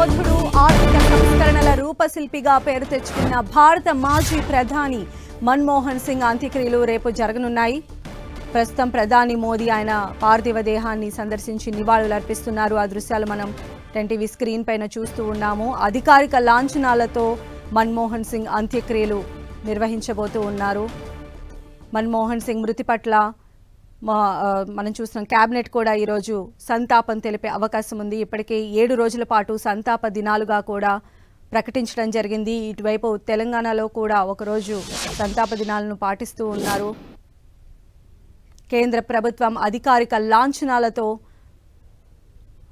యోధుడు ఆర్థిక సంస్కరణల రూపశిల్పిగా పేరు తెచ్చుకున్న భారత మాజీ ప్రధాని మన్మోహన్ సింగ్ అంత్యక్రియలు రేపు జరగనున్నాయి. ప్రస్తుతం ప్రధాని మోదీ ఆయన పార్థివ దేహాన్ని సందర్శించి నివాళులర్పిస్తున్నారు. ఆ దృశ్యాలు మనం టీవీ స్క్రీన్ పైన చూస్తూ ఉన్నాము. అధికారిక లాంఛనాలతో మన్మోహన్ సింగ్ అంత్యక్రియలు నిర్వహించబోతూ ఉన్నారు. మన్మోహన్ సింగ్ మృతి పట్ల మనం చూస్తున్నాం కేబినెట్ కూడా ఈరోజు సంతాపం తెలిపే అవకాశం ఉంది. ఇప్పటికే 7 రోజుల పాటు సంతాప దినాలుగా కూడా ప్రకటించడం జరిగింది. ఇటువైపు తెలంగాణలో కూడా ఒకరోజు సంతాప దినాలను పాటిస్తూ ఉన్నారు. కేంద్ర ప్రభుత్వం అధికారిక లాంఛనాలతో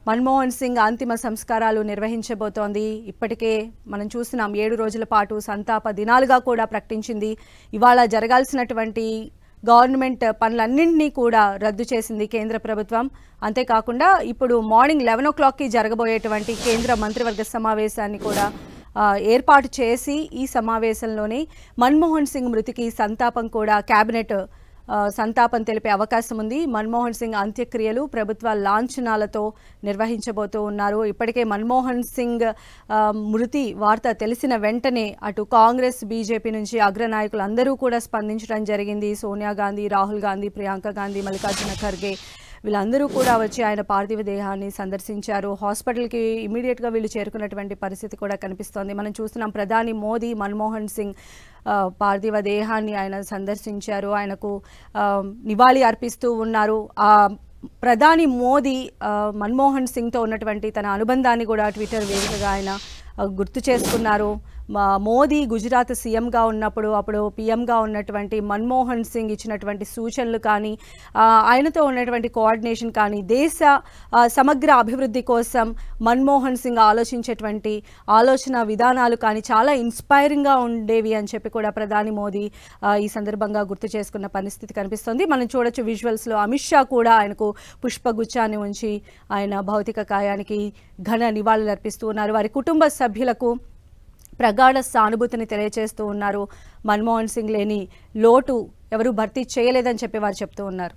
మన్మోహన్ సింగ్ అంతిమ సంస్కారాలు నిర్వహించబోతోంది. ఇప్పటికే మనం చూస్తున్నాం 7 రోజుల పాటు సంతాప దినాలుగా కూడా ప్రకటించింది. ఇవాళ జరగాల్సినటువంటి గవర్నమెంట్ పనులన్నింటినీ కూడా రద్దు చేసింది కేంద్ర ప్రభుత్వం. అంతేకాకుండా ఇప్పుడు మార్నింగ్ 11 o'clockకి జరగబోయేటువంటి కేంద్ర మంత్రివర్గ సమావేశాన్ని కూడా ఏర్పాటు చేసి ఈ సమావేశంలోనే మన్మోహన్ సింగ్ మృతికి సంతాపం కూడా కేబినెట్ సంతాపం తెలిపే అవకాశం ఉంది. మన్మోహన్ సింగ్ అంత్యక్రియలు ప్రభుత్వ లాంఛనాలతో నిర్వహించబోతూ ఉన్నారు. ఇప్పటికే మన్మోహన్ సింగ్ మృతి వార్త తెలిసిన వెంటనే అటు కాంగ్రెస్ బీజేపీ నుంచి అగ్రనాయకులు అందరూ కూడా స్పందించడం జరిగింది. సోనియా గాంధీ, రాహుల్ గాంధీ, ప్రియాంక గాంధీ, మల్లికార్జున ఖర్గే వీళ్ళందరూ కూడా వచ్చి ఆయన పార్థివ దేహాన్ని సందర్శించారు. హాస్పిటల్కి ఇమీడియట్గా వీళ్ళు చేరుకున్నటువంటి పరిస్థితి కూడా కనిపిస్తోంది. మనం చూస్తున్నాం ప్రధాని మోదీ మన్మోహన్ సింగ్ పార్థివ దేహాన్ని ఆయన సందర్శించారు. ఆయనకు నివాళి అర్పిస్తూ ఉన్నారు. ప్రధాని మోదీ మన్మోహన్ సింగ్తో ఉన్నటువంటి తన అనుబంధాన్ని కూడా ట్విట్టర్ వేదికగా ఆయన గుర్తు చేసుకున్నారు. మోదీ గుజరాత్ సీఎంగా ఉన్నప్పుడు అప్పుడు పీఎంగా ఉన్నటువంటి మన్మోహన్ సింగ్ ఇచ్చినటువంటి సూచనలు కానీ ఆయనతో ఉన్నటువంటి కోఆర్డినేషన్ కానీ దేశ సమగ్ర అభివృద్ధి కోసం మన్మోహన్ సింగ్ ఆలోచించేటువంటి ఆలోచన విధానాలు కానీ చాలా ఇన్స్పైరింగ్గా ఉండేవి అని చెప్పి కూడా ప్రధాని మోదీ ఈ సందర్భంగా గుర్తు చేసుకున్న పరిస్థితి కనిపిస్తుంది. మనం చూడొచ్చు విజువల్స్లో అమిత్ షా కూడా ఆయనకు పుష్పగుచ్చాన్ని ఉంచి ఆయన భౌతిక కాయానికి ఘన నివాళులు అర్పిస్తూ ఉన్నారు. వారి కుటుంబ సభ్యులకు ప్రగాఢ సానుభూతిని తెలియజేస్తూ ఉన్నారు. మన్మోహన్ సింగ్ లేని లోటు ఎవరూ భర్తీ చేయలేదని చెప్పి వారు చెప్తూ ఉన్నారు.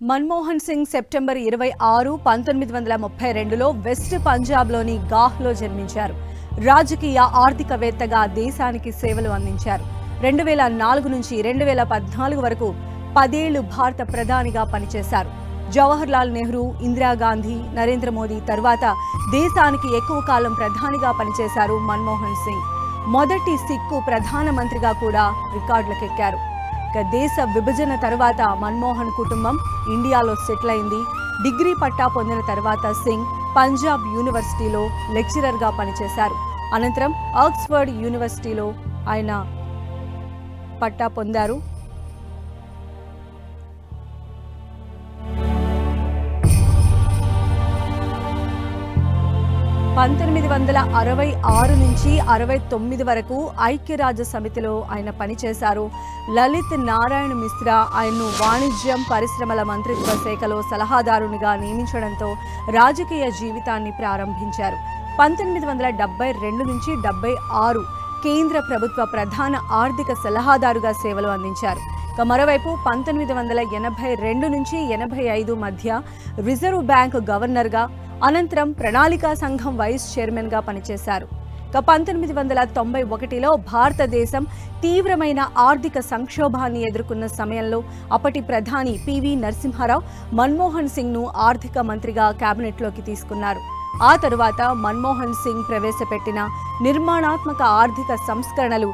మన్మోహన్ సింగ్ సెప్టెంబర్ 26, 1932లో వెస్ట్ పంజాబ్లోని గాహ్లో జన్మించారు. రాజకీయ ఆర్థికవేత్తగా దేశానికి సేవలు అందించారు. 2004 నుంచి 2014 వరకు 10 ఏళ్లు భారత ప్రధానిగా పనిచేశారు. జవహర్లాల్ నెహ్రూ, ఇందిరాగాంధీ, నరేంద్ర మోదీ తర్వాత దేశానికి ఎక్కువ కాలం ప్రధానిగా పనిచేశారు మన్మోహన్ సింగ్. మొదటి సిక్కు ప్రధానమంత్రిగా కూడా రికార్డులకెక్కారు. దేశ విభజన తర్వాత మన్మోహన్ కుటుంబం ఇండియాలో సెటిల్ అయింది. డిగ్రీ పట్టా పొందిన తర్వాత సింగ్ పంజాబ్ యూనివర్సిటీలో లెక్చరర్గా పనిచేశారు. అనంతరం ఆక్స్ఫర్డ్ యూనివర్సిటీలో ఆయన పట్టా పొందారు. 1966 నుంచి 69 వరకు ఐక్యరాజ్య సమితిలో ఆయన పనిచేశారు. లలిత్ నారాయణ్ మిశ్రా ఆయన్ను వాణిజ్యం, పరిశ్రమల మంత్రిత్వ శాఖలో సలహాదారునిగా నియమించడంతో రాజకీయ జీవితాన్ని ప్రారంభించారు. 1972 నుంచి 76 కేంద్ర ప్రభుత్వ ప్రధాన ఆర్థిక సలహాదారుగా సేవలు అందించారు. మరోవైపు 1982 నుంచి 85 మధ్య రిజర్వ్ బ్యాంక్ గవర్నర్గా, అనంతరం ప్రణాళికా సంఘం వైస్ చైర్మన్గా పనిచేశారు. 1991లో భారతదేశం తీవ్రమైన ఆర్థిక సంక్షోభాన్ని ఎదుర్కొన్న సమయంలో అప్పటి ప్రధాని పివి నరసింహారావు మన్మోహన్ సింగ్ను ఆర్థిక మంత్రిగా కేబినెట్లోకి తీసుకున్నారు. ఆ తరువాత మన్మోహన్ సింగ్ ప్రవేశపెట్టిన నిర్మాణాత్మక ఆర్థిక సంస్కరణలు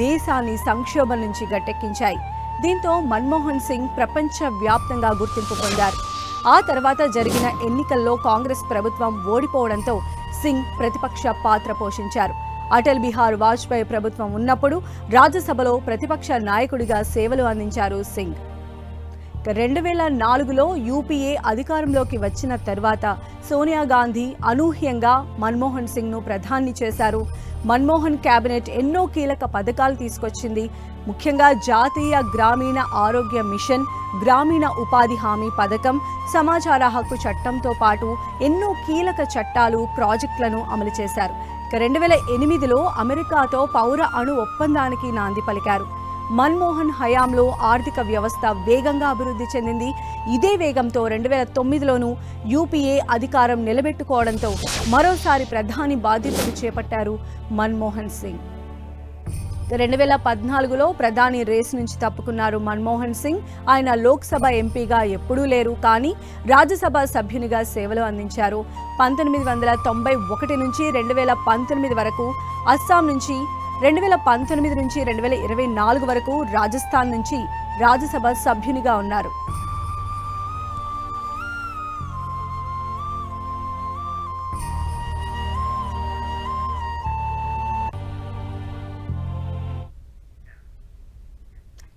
దేశాన్ని సంక్షోభం నుంచి గట్టెక్కించాయి. దీంతో మన్మోహన్ సింగ్ ప్రపంచవ్యాప్తంగా గుర్తింపు పొందారు. ఆ తర్వాత జరిగిన ఎన్నికల్లో కాంగ్రెస్ ప్రభుత్వం ఓడిపోవడంతో సింగ్ ప్రతిపక్ష పాత్ర పోషించారు. అటల్ బిహారీ వాజ్పేయి ప్రభుత్వం ఉన్నప్పుడు రాజ్యసభలో ప్రతిపక్ష నాయకుడిగా సేవలు అందించారు సింగ్. 2004లో యూపీఏ అధికారంలోకి వచ్చిన తర్వాత సోనియా గాంధీ అనూహ్యంగా మన్మోహన్ సింగ్ను ప్రధాని చేశారు. మన్మోహన్ కేబినెట్ ఎన్నో కీలక పథకాలు తీసుకొచ్చింది. ముఖ్యంగా జాతీయ గ్రామీణ ఆరోగ్య మిషన్, గ్రామీణ ఉపాధి హామీ పథకం, సమాచార హక్కు చట్టంతో పాటు ఎన్నో కీలక చట్టాలు, ప్రాజెక్టులను అమలు చేశారు. 2008లో అమెరికాతో పౌర అణు ఒప్పందానికి నాంది పలికారు. మన్మోహన్ హయాంలో ఆర్థిక వ్యవస్థ వేగంగా అభివృద్ధి చెందింది. ఇదే వేగంతో 2009లోనూ యూపీఏ అధికారం నిలబెట్టుకోవడంతో మరోసారి ప్రధాని బాధ్యతలు చేపట్టారు మన్మోహన్ సింగ్. 2014లో ప్రధాని రేసు నుంచి తప్పుకున్నారు మన్మోహన్ సింగ్. ఆయన లోక్సభ ఎంపీగా ఎప్పుడూ లేరు, కానీ రాజ్యసభ సభ్యునిగా సేవలు అందించారు. 1991 నుంచి 2019 వరకు అస్సాం నుంచి, 2019 నుంచి 2024 వరకు రాజస్థాన్ నుంచి రాజ్యసభ సభ్యునిగా ఉన్నారు.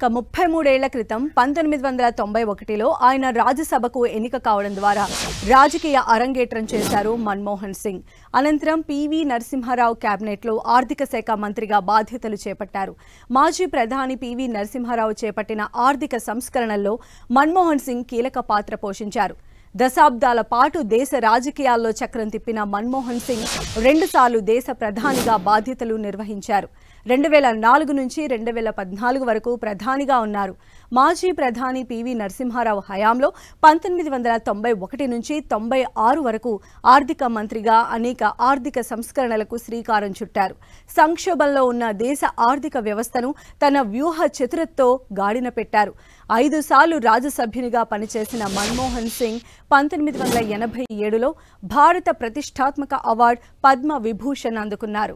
ఇక 33 ఏళ్ల క్రితం 1991లో ఆయన రాజ్యసభకు ఎన్నిక కావడం ద్వారా రాజకీయ అరంగేట్రం చేశారు మన్మోహన్ సింగ్. అనంతరం పివి నరసింహారావు కేబినెట్లో ఆర్థిక శాఖ మంత్రిగా బాధ్యతలు చేపట్టారు. మాజీ ప్రధాని పివి నరసింహారావు చేపట్టిన ఆర్థిక సంస్కరణల్లో మన్మోహన్ సింగ్ కీలక పాత్ర పోషించారు. దశాబ్దాల పాటు దేశ రాజకీయాల్లో చక్రం తిప్పిన మన్మోహన్ సింగ్ 2 సార్లు దేశ ప్రధానిగా బాధ్యతలు నిర్వహించారు. 2004 నుంచి 2014 వరకు ప్రధానిగా ఉన్నారు. మాజీ ప్రధాని పివి నరసింహారావు హయాంలో 1991 నుంచి 96 వరకు ఆర్థిక మంత్రిగా అనేక ఆర్థిక సంస్కరణలకు శ్రీకారం చుట్టారు. సంక్షోభంలో ఉన్న దేశ ఆర్థిక వ్యవస్థను తన వ్యూహ చతురతతో గాడిన పెట్టారు. 5 సార్లు రాజ్యసభ్యునిగా పనిచేసిన మన్మోహన్ సింగ్ 1987లో భారత ప్రతిష్టాత్మక అవార్డు పద్మ విభూషణ్ అందుకున్నారు.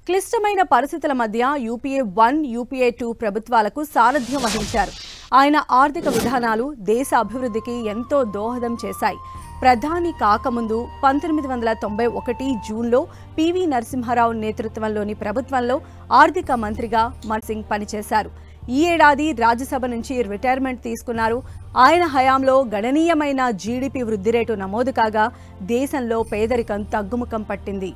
క్లిష్టమైన పరిస్థితుల మధ్య యూపీఏ 1, యూపీఏ 2 ప్రభుత్వాలకు సారథ్యం వహించారు. ఆయన ఆర్థిక విధానాలు దేశ అభివృద్ధికి ఎంతో దోహదం చేశాయి. ప్రధాని కాకముందు 1991 జూన్లో పివి నరసింహారావు నేతృత్వంలోని ప్రభుత్వంలో ఆర్థిక మంత్రిగా మన్మోహన్ సింగ్ పనిచేశారు. ఈ ఏడాది రాజ్యసభ నుంచి రిటైర్మెంట్ తీసుకున్నారు. ఆయన హయాంలో గణనీయమైన జీడీపీ వృద్ధి రేటు నమోదు కాగా దేశంలో పేదరికం తగ్గుముఖం పట్టింది.